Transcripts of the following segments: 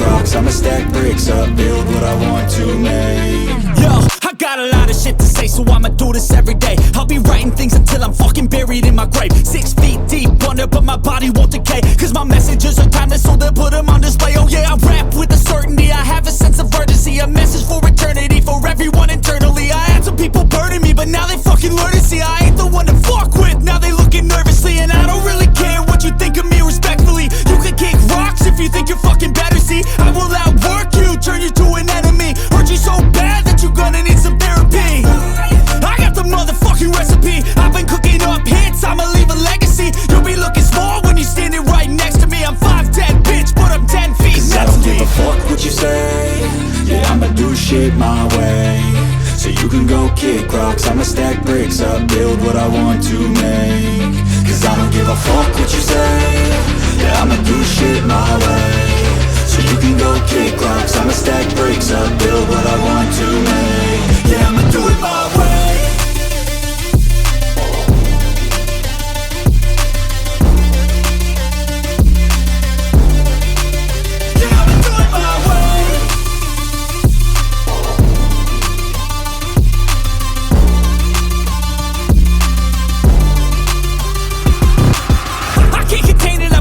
rocks, I'ma stack bricks up, build what I want to make. Yo, I got a lot of shit to say, so I'ma do this every day. I'll be writing things until I'm fucking buried in my grave. 6 feet deep under, but my body won't decay, cause my messages are timeless, so they'll put them on display. Oh yeah, I rap with a certainty, I have a sense of urgency, a message for eternity, for everyone internally. I had some people burning me, but now they fucking learn to see I ain't the one to fuck with. Now they looking nervously, and I don't really care what you think of me, respectfully. You can kick rocks if you think you're fucking better, see I will outwork you, turn you to an enemy, hurt you so bad that you're gonna need some therapy. I got the motherfucking recipe, I've been cooking up hits, I'ma leave a legacy. You'll be looking small when you're standing right next to me. I'm 5'10", bitch, but I'm 10 feet Cause next I don't to give me. a fuck what you say, yeah, I'ma do shit my way. So you can go kick rocks, I'ma stack bricks up, build what I want to make. Cause I don't give a fuck what you say, yeah, I'ma do shit my way. So you can go kick rocks, I'ma stack bricks up, build what I want to make. Yeah, I'ma do it my way.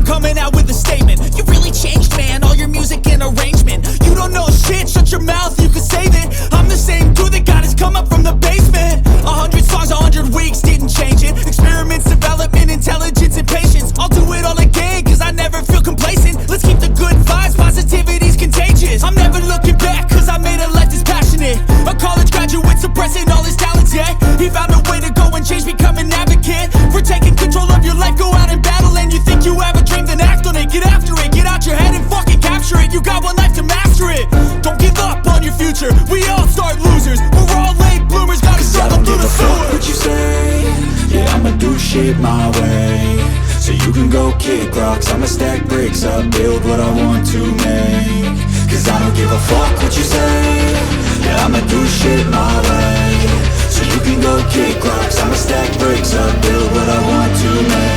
Coming out with a statement. You really changed, man, all your music and arrangement. You don't know shit, shut your mouth, you can save it. I'm the same dude that got his come up from the basement. 100 songs, 100 weeks, didn't change it. Experiments, development, intelligence, and patience. I'll do it all again, cause I never feel complacent. Let's keep the good vibes, positivity's contagious. I'm never looking back, cause I made a life that's passionate. A college graduate suppressing all his talents, yeah. He found a way to go and change, become an advocate for taking control of your life, go out and battle. And you think you have a dream, then act on it, get after it, get out your head and fucking capture it. You got one life to master it. Don't give up on your future. We all start losers. We're all late bloomers, gotta struggle through the sewer. What you say? Yeah, I'ma do shit my way. So you can go kick rocks, I'ma stack bricks up, build what I want to make. Cause I don't give a fuck what you say. Yeah, I'ma do shit my way. So you can go kick rocks, I'ma stack bricks up, build what I want to make.